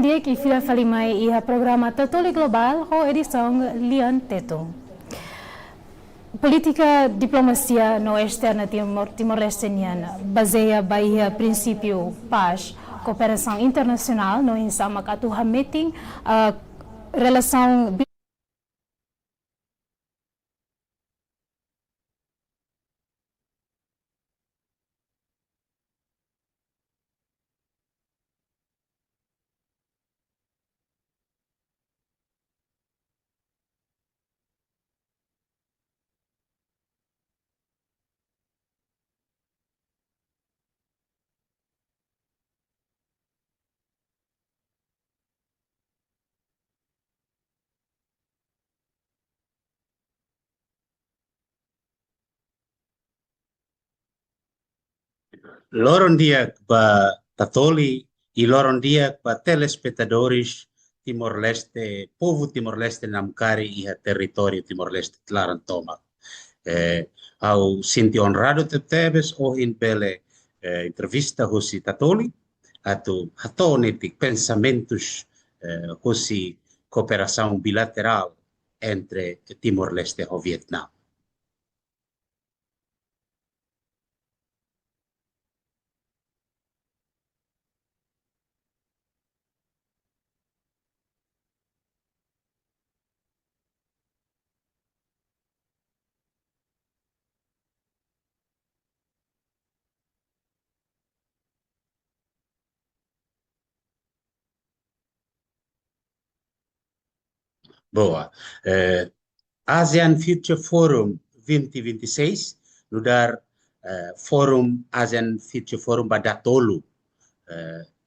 dia que fila falimai e a programa Tatoli Global com edição Lian Teto. Política diplomacia no externa Timor-Leste baseia Bahia princípio paz, cooperação internacional no insama katuha meeting relação Loron dia para Tatoli e loron dia para telespectadores Timor-Leste, povo Timor-Leste namkari e a território Timor-Leste Tlarantoma. Ao sinti honrado teves o in bele entrevista hosi Tatoli, atu hatonetik pensamentos hosi cooperação bilateral entre Timor-Leste e Vietnam. Boa. ASEAN Future Forum 2026, lugar Forum ASEAN Future Forum Badatolu,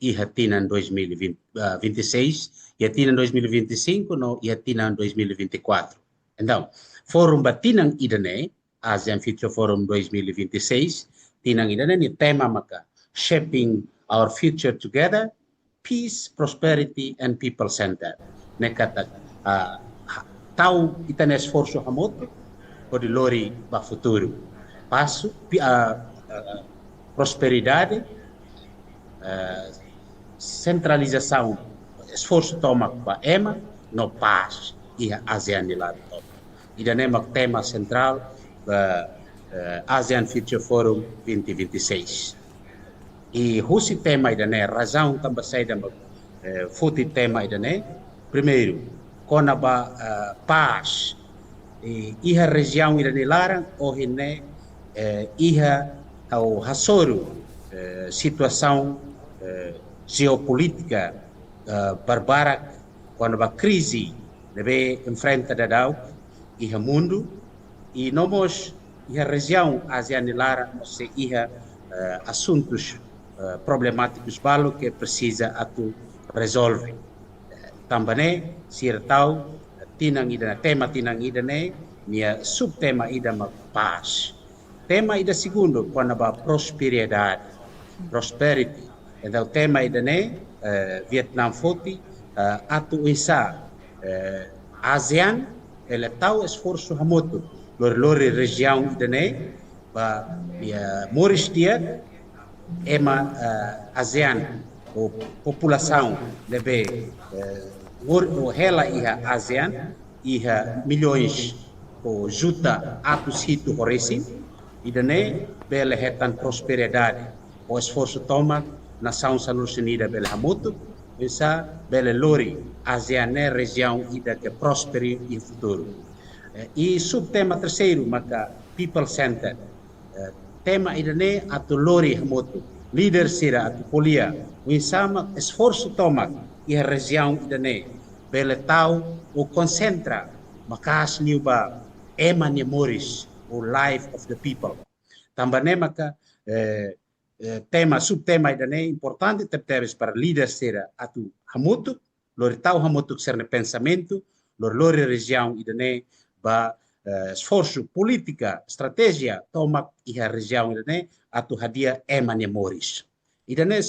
ihatinan 2026, ihatinan 2025, no ihatinan 2024. Então, Forum Batinang Idane, ASEAN Future Forum 2026, tinang idane ni tema maka, Shaping Our Future Together, Peace, Prosperity, and People-Centered. Nekata, tau itane esforço hamoto o de lori ba futuro. Passo, prosperidade, centralização, esforço toma para EMA, no paz e a ASEAN lá. E daí tema central ASEAN Future Forum 2026. E esse tema daí razão também sai da futi tema daí. Primeiro, com a paz e a região daí lá, hoje né o hasoro situação geopolítica barbara quando a crise deve enfrentar dao e o mundo e nós e a região asiática nós e assuntos problemáticos balo que precisa atu resolver também se tal tinang ida tema tinang ida ne nia subtema ida ma paz tema ida segundo quando a prosperidade prosperity então tema ida ne Vietnam foti atu isa ASEAN ele tal esforço hamoto lor região ida ne ba Moristia ema ASEAN o população lebe o hela iha ASEAN iha milhões o juta atus hitu horesi idane bele hetan prosperidade o esforço toma nação Estados Unidos bele hamutu essa bele lori ASEAN é região ida que prospere e futuro e subtema terceiro maka people center tema idane atu lori hamutu líder sira atu polia o insama esforço toma e a região idane bele tau o concentra makas niuba ema memories o life of the people também maka tema subtema idane importante teves para líder sira atu hamutu lor tau hamutu ser pensamento lor região idane ba esforço política estratégia toma e a região idane atu hadia ema memories idane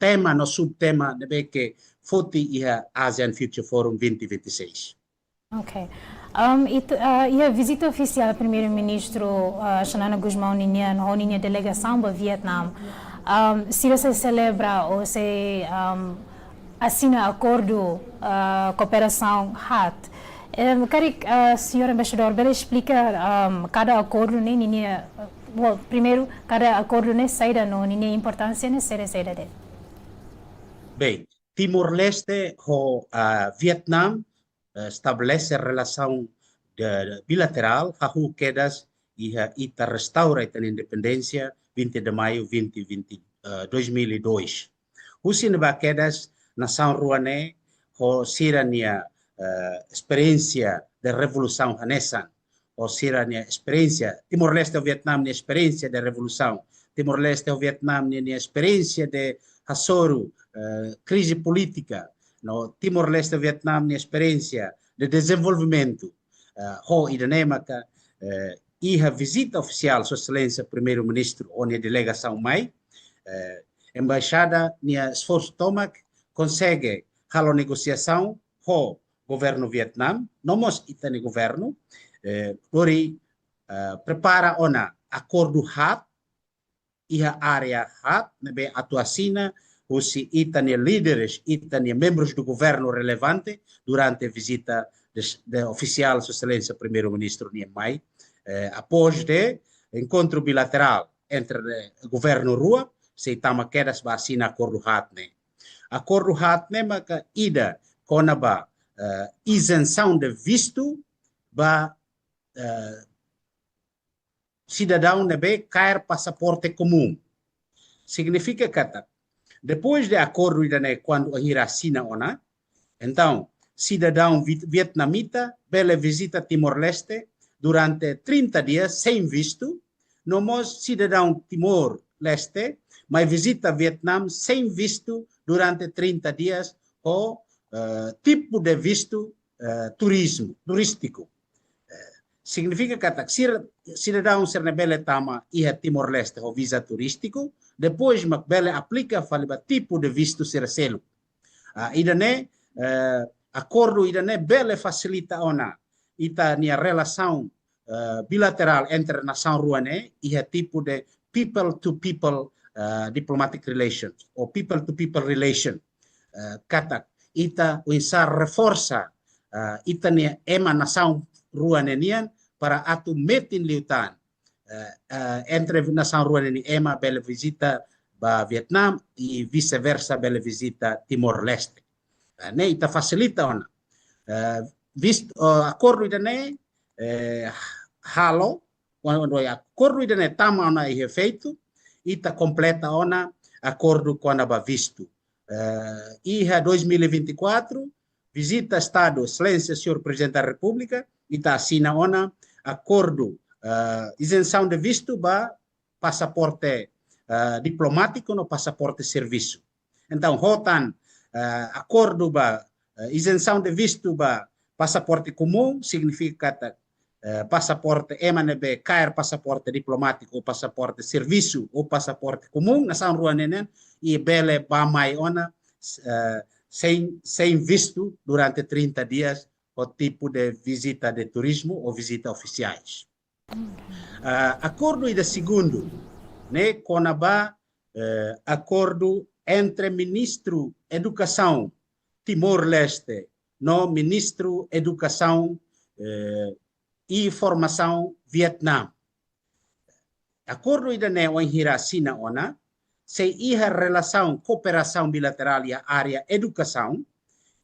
tema no subtema deve que foti iha ASEAN Future Forum 2026. Ok. E a visita oficial do primeiro-ministro Xanana Gusmão Ninian, a delegação para Vietnam, se você celebra ou se assina acordo cooperação HAT. Quero, senhor embaixador, bela explicar cada acordo nem primeiro cada acordo nem saída não nem importância nem saída dele. Bem, Timor-Leste com Vietnã estabelece relação bilateral, hahu quedas e ita restaura a independência 20 de maio 2002. Husin ba quedas nação ruané com sirania experiência da revolução hanesan, ou sirania experiência Timor-Leste e Vietnã na experiência da revolução, Timor-Leste e Vietnã na experiência de Hasoru, crise política, no Timor-Leste e Vietnã na experiência de desenvolvimento, ho idanemaka e a visita oficial Sua Excelência Primeiro-Ministro onde a delegação mai, embaixada nia esforço tomac consegue halo negociação ho governo Vietnã, nomos itani governo, dori prepara ona acordo HAT e a área HAT, nebe atuação os itani líderes, itani membros do governo relevante durante a visita de oficial Sua Excelência Primeiro-Ministro Niamai, após de encontro bilateral entre o governo Rua, se tama quedas ba assina acordo HAT ne. Acordo HAT ne maka ida konaba isenção de visto ba cidadão nebe cair passaporte comum. Significa que depois de acordo ida quando a hira assina ona, então cidadão vietnamita bele visita Timor-Leste durante 30 dias sem visto, nomos cidadão Timor-Leste, mas visita Vietnã sem visto durante 30 dias ou tipo de visto turístico. Significa que cidadão ser bele tama ia Timor-Leste ou visa turístico, depois bele aplica faliba tipo de visto ser selo. Idane acordo idane bele facilita ona ita nia relação bilateral entre nação ruané e tipo de people-to-people diplomatic relations ou people-to-people relation. Kata ita uisa reforça ita nia ema nação ruanenian para atu metin liutan entre nação ruaneni ema bela visita ba Vietnã e vice-versa bela visita Timor-Leste. Ne ita facilita ona. Acordo idane halo, quando o acordo idane tama ona é feito, ita completa ona acordo com a visto. IHA 2024, visita Estado, Excelência, Senhor Presidente da República, ita assina ona acordo isenção de visto ba passaporte diplomático no passaporte serviço. Então, rotan acordo ba isenção de visto ba passaporte comum, significa que passaporte emanebe cair passaporte diplomático ou passaporte serviço ou passaporte comum na São Ruanenen e bele ba mai ona sem visto durante 30 dias o tipo de visita de turismo ou visita oficiais. Acordo e de segundo, né, conaba acordo entre ministro Educação Timor-Leste no ministro Educação e Formação Vietnã. Acordo ida ne o hirasina ona se iha relação cooperação bilateral e a área educação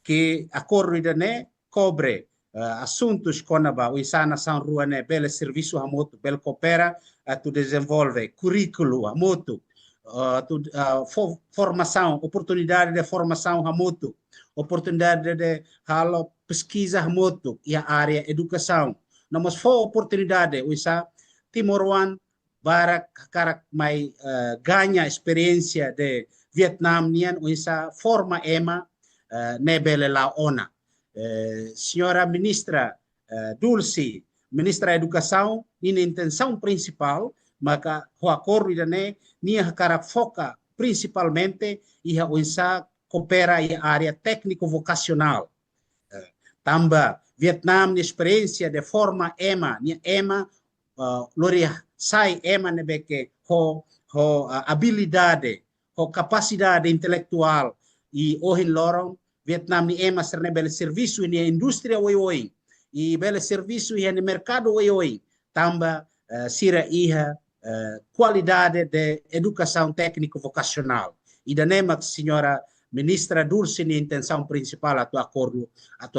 que acordo ida ne cobre assuntos conaba o insana São Ruané bele serviço hamoto bel coopera tu desenvolve currículo hamoto formação oportunidade de formação hamoto oportunidade de halo pesquisa hamoto e a área educação namos for oportunidade o isa Timor-One bara karak mai ganha experiência de Vietnã nian o isa forma ema nebele la ona. Senhora Ministra Dulce, Ministra da Educação, a intenção principal, maka o acordo idane nia cara foca principalmente e a usa coopera em área técnico-vocacional. Tamba Vietnã na experiência de forma EMA, nia EMA loria sai EMA nebeke ho habilidade, ho capacidade intelectual e ohin lorong Vietnam ni ema serne bele serviço ni indústria oi e bele serviço e no mercado oi tamba sira iha qualidade de educação técnico vocacional e da nema senhora ministra Dulce ni intenção principal a tua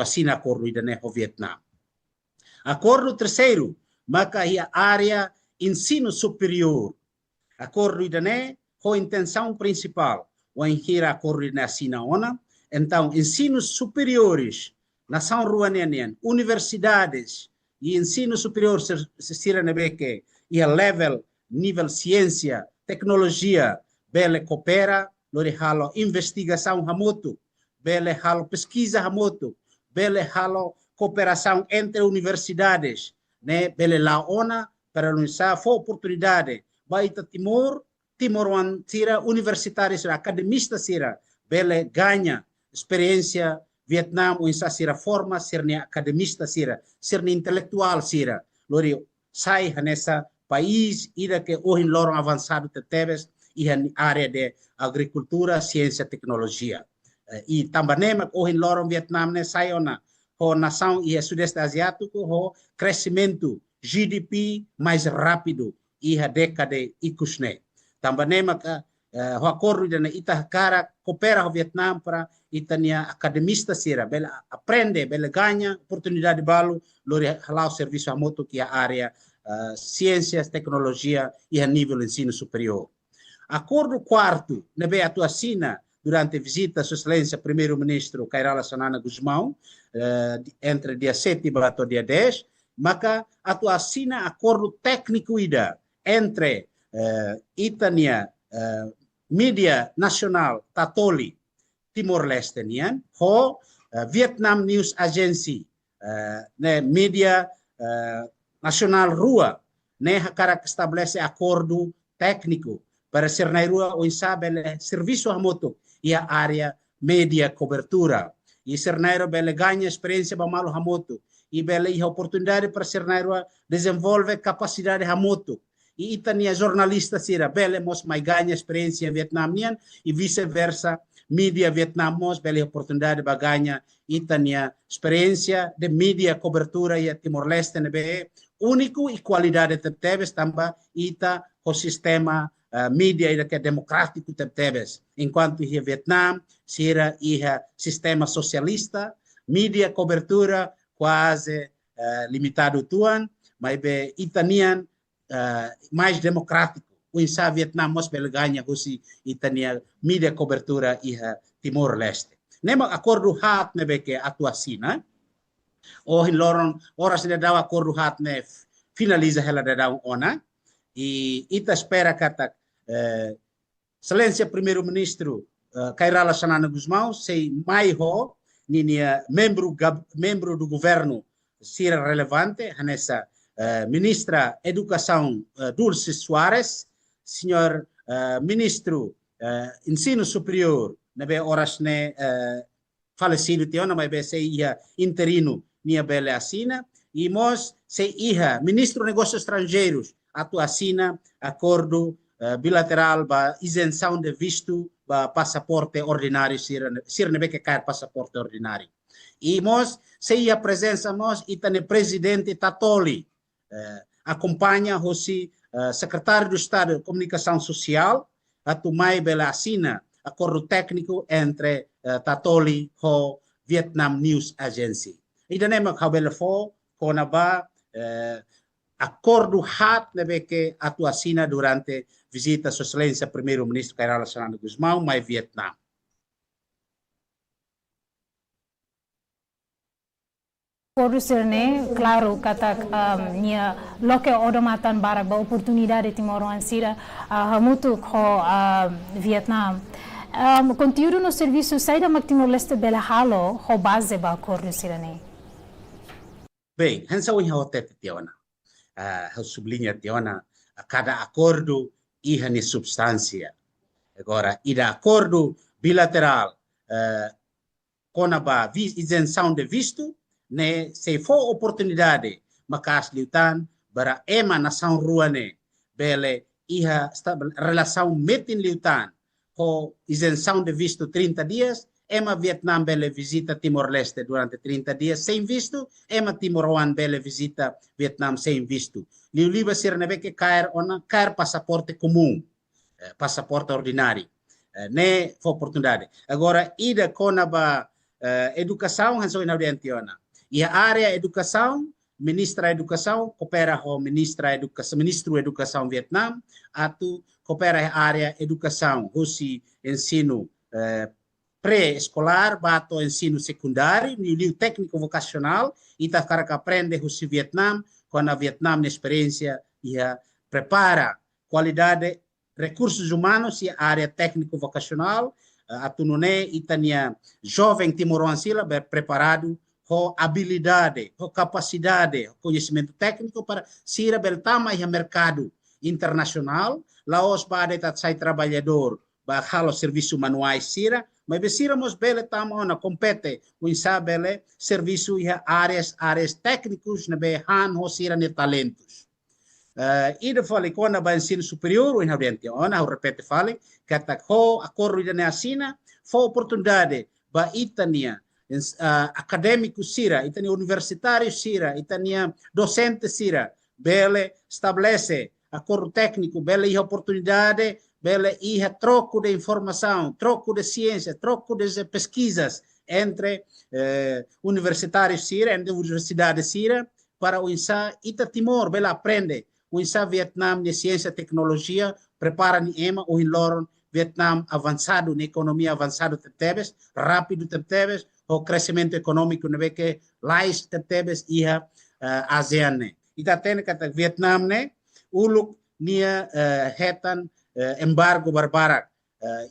assina acordo e da ne Vietnam. Acordo terceiro maka ia área ensino superior. Acordo da ne a intenção principal o enhira acordo na assina ona. Então, ensinos superiores, nação ruanenian, universidades e ensino superior se sira nebeke e a nível ciência, tecnologia, bele coopera, lori halo investigação hamoto, bele halo pesquisa hamoto, bele halo cooperação entre universidades, né, bele laona para nos for oportunidade, baita Timor wan sira universitário sira academista sira, bele ganha experiência Vietnam o insa sira forma sirne academista sirne intelectual sira lori sai nessa país ida que hoje lorong avançado tetebes e área de agricultura ciência tecnologia e também hoje lorong Vietnam ne sai ona ho nação e sudeste asiático ho crescimento GDP mais rápido e a década ikusne também o acordo de ita cara coopera o Vietnam para itania academista sira bela aprende bela ganha oportunidade balu lori halau serviço a moto que a área ciências tecnologia e a nível ensino superior. Acordo quarto nebe atu assina durante a visita sua excelência primeiro-ministro Kairala Sanana Guzmão entre dia 7 e dia 10 maka atu assina acordo técnico ida entre itania mídia nacional Tatoli Timor-Leste nian ho Vietnam News Agency ne mídia nacional rua ne hakara estabelece acordo técnico para ser na rua o insabele serviço a moto e a área média cobertura e ser na rua bele ganha experiência ba malo hamoto e bele a oportunidade para ser na rua desenvolve capacidade hamoto e itania jornalista sira bele mos mai ganha experiência vietnamian e vice-versa mídia vietnamos bele oportunidade ba ganha itania experiência de mídia cobertura e Timor-Leste nebe único e qualidade tebes tamba ita o sistema mídia que é democrático tebes enquanto ia Vietnam sira ia sistema socialista mídia cobertura quase limitado tuan mas be itanian mais democrático. O insa Vietnam mos belganha hosi itania mídia cobertura iha Timor-Leste. Nema acordo hat nebe que atuasina. O hin loron horas de daw acordo hat ne finaliza hela de daw ona e ita espera kata excelência primeiro-ministro Kairala Sanana Guzmão sei mai ho ninia membro do governo sira relevante nessa ministra Educação Dulce Soares, senhor ministro Ensino Superior, nebe horas ne falecido tiona, mas be sei ia interino nia bele assina, e mos sei ia ministro Negócios Estrangeiros atu assina acordo bilateral ba isenção de visto ba passaporte ordinário sir nebe que cair passaporte ordinário. E mos sei a presença mos itane presidente Tatoli acompanha o secretário do Estado de Comunicação Social, a Tumai Bela assina acordo técnico entre Tatoli e Vietnam News Agency. E da nema kabela fo konaba acordo hat nebe que atu assina durante visita sua excelência primeiro-ministro Kairala Sanana Guzmão mai Vietnam. Corusirne, claro, katak nia loke odomatan barak ba oportunidade Timor Ansira hamutu ko Vietnam. Conteúdo no serviço saída mak Timor-Leste bela halo ho base ba corusirne. Bem, hansa ui haotet tiona. Sublinha tiona cada acordo iha ni substância. Agora, ida acordo bilateral konaba isenção de visto ne se for oportunidade makas liutan bara ema nação ruane bele iha relação metin liutan com isenção de visto 30 dias, ema Vietnã bele visita Timor-Leste durante 30 dias sem visto, ema Timor-One bele visita Vietnã sem visto. Liu liba sir nebe que cair passaporte comum, passaporte ordinário. Ne foi oportunidade. Agora, ida com a educação, hanso inaudientiona. E a área educação, ministra da educação, coopera com ministro da educação Vietnã, atu coopera a área educação, husi ensino pré-escolar, bato ensino secundário, nível técnico vocacional, e tá cara que aprende husi Vietnã, quando a Vietnã na experiência e prepara qualidade recursos humanos e área técnico vocacional, atu nune itania jovem timoransila preparado com habilidade, com capacidade, conhecimento técnico para ser beltama e mercado internacional. Laos bade tat sai trabalhador, ba halo serviço manuais sira, mas besiramos bele tama na compete, o bele serviço e áreas técnicos na be han ho sira ne talentos. E de fale quando a ensino superior, o inaudiente, eu repete fale, que ho acordo de assina, foi oportunidade ba itania acadêmicos sira, itania universitários sira, itania docentes sira, bele estabelece acordo técnico, bele e oportunidade, bele e troco de informação, troco de ciência, troco de pesquisas entre universitários sira, entre universidades sira, para o INSA ita Timor, bele aprende, o INSA Vietnã de ciência e tecnologia, prepara ni EMA, o Inloron, Vietnã avançado, na economia avançada, rápido, o crescimento econômico, que lais tebes e a ASEAN. E tá tendo que Vietnã, uluk nia hetan embargo barbara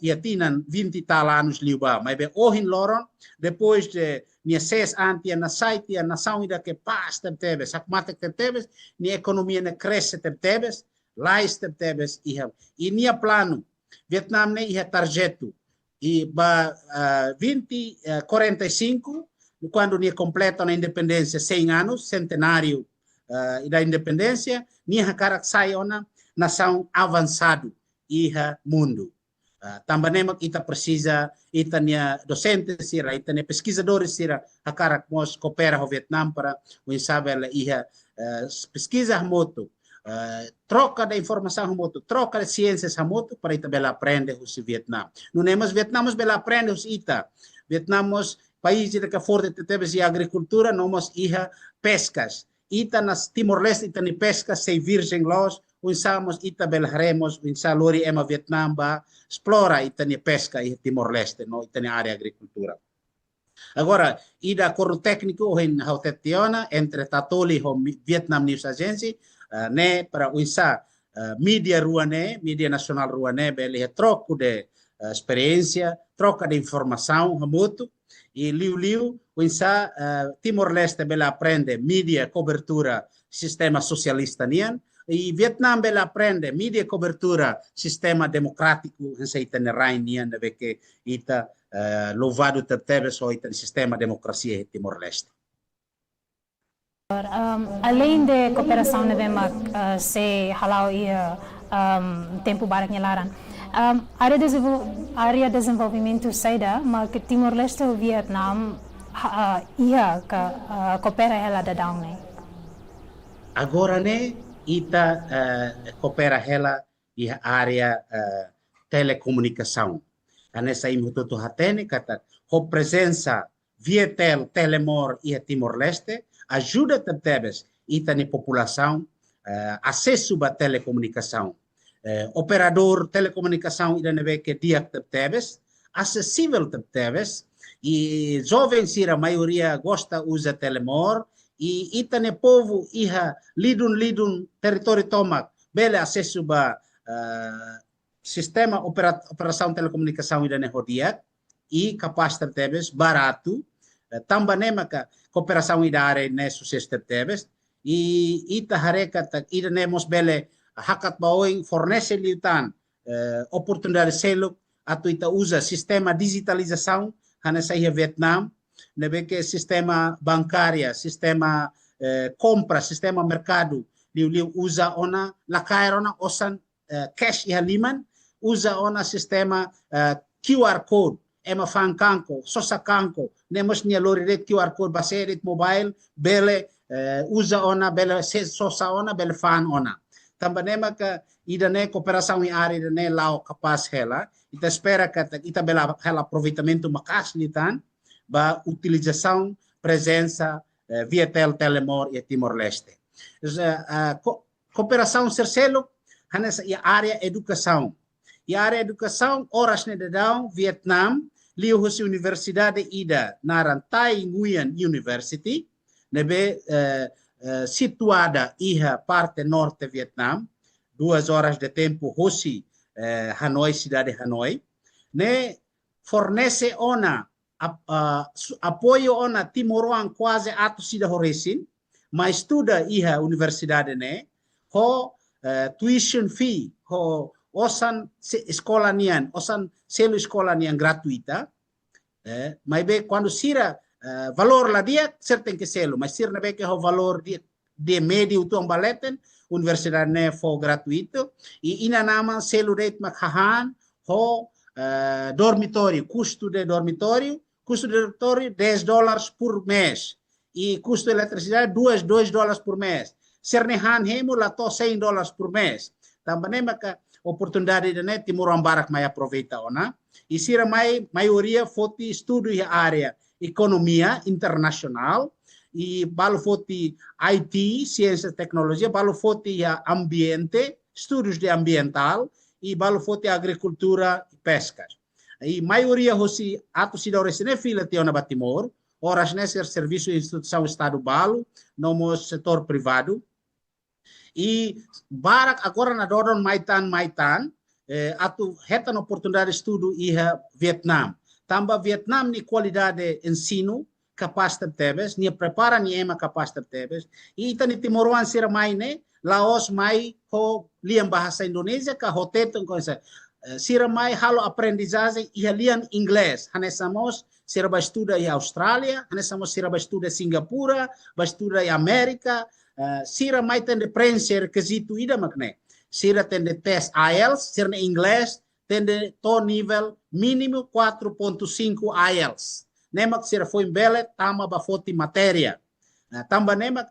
e atinan 20 tal anos liuba, mas be ohin loron depois de nia 6 antia na site a nação ida que paz tebes, akmatek tebes, nia economia na cresce tebes, lais tebes e nia plano Vietnã ne ia tarjeto e ba 2045 quando nia completa a independência 100 anos, centenário da independência, nia karak sai ona nação avançado iha mundo. Também ita precisa ita nia docentes sira, ita nia pesquisadores sira, karak mos coopera o Vietnã para o insabel iha pesquisa moto, troca de informação remoto, troca de ciências remoto para ita bela aprende o Vietnã. Não é mas Vietnã mas bela aprende os ita. Vietnã mas país que forte teve a agricultura, não mas iha pescas. Ita nas Timor-Leste ita ni pesca sem virgem los, unsamos ita belharemos, unsalori ema Vietnam ba explora ita ni pesca e Timor-Leste, no ita ni área agricultura. Agora, ida acordo técnico em Hautetiona entre Tatoli e Vietnam News Agency, ne para unsa mídia ruane, mídia nacional ruane, bele troco de experiência, troca de informação remoto, e liu unsa Timor-Leste bela aprende mídia cobertura sistema socialista nian, e Vietnam bela aprende mídia cobertura sistema democrático em seita ne nian, que ita louvado teve só ita sistema democracia em Timor-Leste. Além de cooperação na BEMAC, se halau e tempo barak nyalaran, área de desenvolvimento saída, mas que Timor-Leste e Vietnam ia coopera ela da down né? Agora né, ita coopera ela e a área telecomunicação. Nessa imututu hatene kata a presença Vietel, Telemor e Timor-Leste ajuda tebes ita ni população acesso a telecomunicação. Operador telecomunicação ida neve que dia tebes acessível tebes e jovens a maioria gosta usa Telemor e ita ne povo iha lidun território tomak bele acesso a sistema operação telecomunicação ida ne hodiak e capaz tebes barato também maka cooperação ida are ne sucesso tebes e ita hareka ida nemos bele hakat baoing fornece liutan oportunidade selo atu ita usa sistema digitalização hana saia Vietnam nebe que sistema bancária sistema compra sistema mercado liu usa ona lakair ona osan cash iha liman usa ona sistema QR code, ema fankanko, sosakanko, nemos nia lori red QR code baserit mobile, bele usa ona, bele sosa ona, bele fan ona. Tamba nema ka idane cooperação em área idane lao capaz hela, ita espera que ita bela hela aproveitamento makas litan, ba utilização, presença via Telemor e Timor-Leste. Cooperação terceiro, hanessa a área educação. E a área educação, horas ne dedão, Vietnam, liu husi Universidade Ida, naran Tai Nguyen University, nebe situada iha parte norte Vietnam, 2 horas de tempo husi Hanoi, cidade Hanoi, ne fornece ona apoio ona Timoroan quase ato sida horesin, mas estuda iha universidade ne, ho tuition fee, ho osan escola nian, osan selo escola nian gratuita, mas be quando sira valor la dia, certen que selo, mas sira na be que ho valor de médio tu baleten, universidade ne fo gratuito, e ina nama selo rate makhahan, ho dormitório, custo de dormitório, $10 por mês. E custo de eletricidade, $2 por mês. Sernehan hemo lato $100 por mês. Também é oportunidade de net Timor Barak mai aproveita ona. E sira maioria foti estudo e área economia internacional e balo foti IT, ciência e tecnologia, balo foti ambiente, estudos de ambiental e balo foti agricultura e pesca. E maioria hosi ato sidore sene fila tiona Batimor, horas nesse serviço instituição estado balo, no setor privado. E barak agora na doron maitan atu hetan oportunidade de estudo iha Vietnam. Tamba Vietnam ni qualidade ensino capaz de tebes, ni prepara ni ema capaz de tebes. E itani Timoroan sira mai ne, Laos mai ho liam bahasa Indonesia ka hoteton coisa. Sira mai halo aprendizagem e lian inglês. Hanesamos sira ba estuda em Austrália, hanesamos sira ba estuda em Singapura, ba estuda em América, sira mai tende prensa requisito ida makne. Sira tende test IELTS, sira em inglês tende to nível mínimo 4.5 IELTS. Nemak sira foi bele tama ba foti matéria. Tamba nemak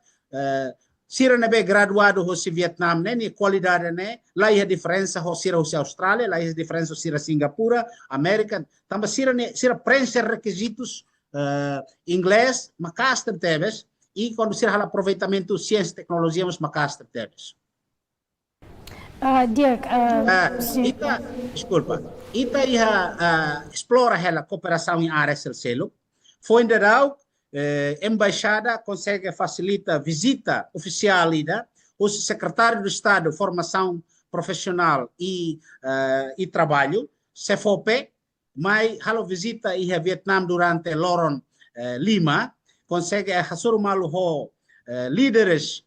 sira nebe graduado hosi Vietnam ne ni qualidade ne lá a diferença ho sira hosi Austrália, lá a diferença sira Singapura, América, tamba sira prensa requisitos inglês, macaster tebes e quando sira hala aproveitamento ciência e tecnologia mas macaster tebes. Dirk, desculpa, ita ia explora ela cooperação em área selo, foi ainda embaixada consegue facilitar visita oficial ida, o secretário do Estado formação profissional e trabalho, CFOP, mas halo visita ia Vietnam durante Loron Lima, consegue hasur ho líderes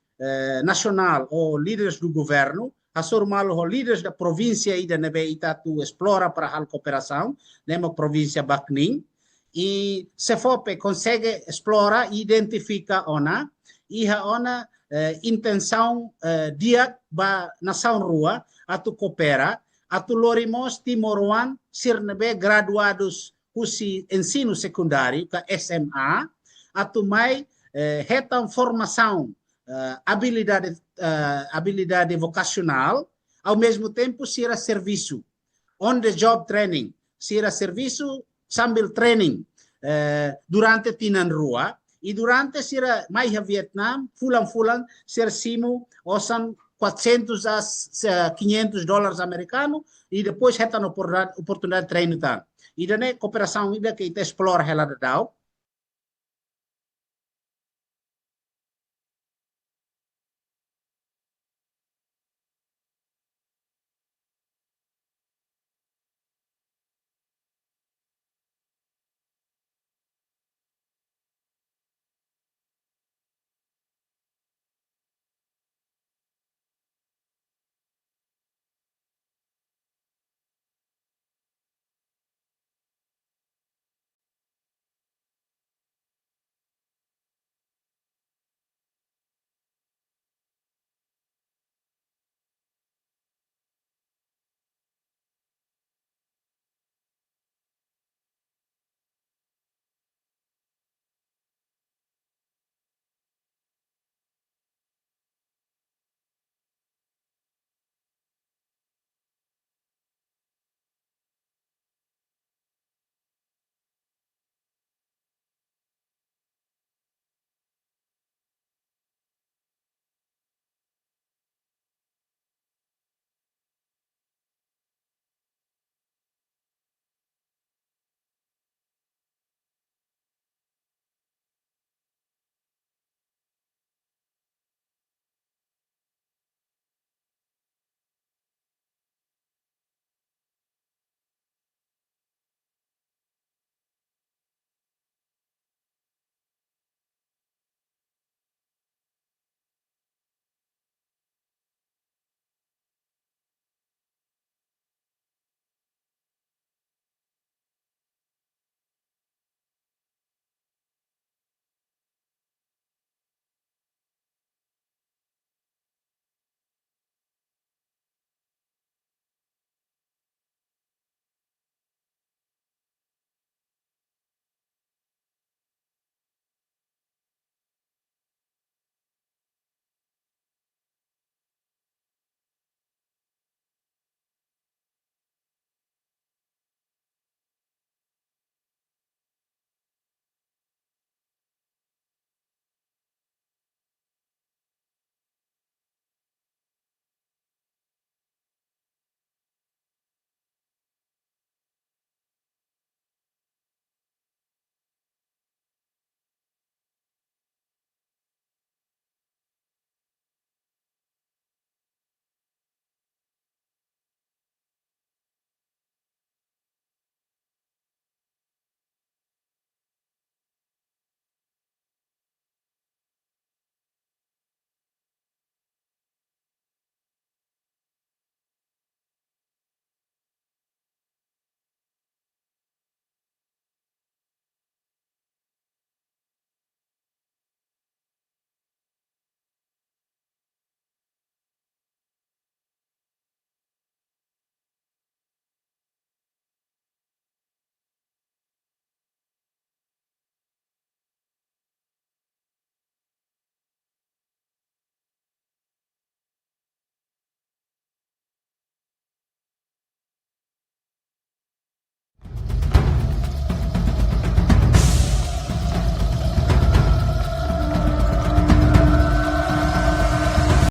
nacional ou líderes do governo, hasur ho líderes da província ida nebe itatu explora para a cooperação, numa província Bac Ninh. E CFOP consegue explorar e identifica ona e a ona intenção dia ba nação rua atu coopera atu lorimos Timoroan sirnebe graduados husi ensino secundário ka SMA atu mai retam formação habilidade vocacional ao mesmo tempo sira serviço on the job training sira serviço sambil training durante tinan rua e durante sira mai Vietnam fulan sira simu osan $400 a $500 americanos e depois retan oportunidade de treino tan e dane cooperação ida que ita explora ela da dau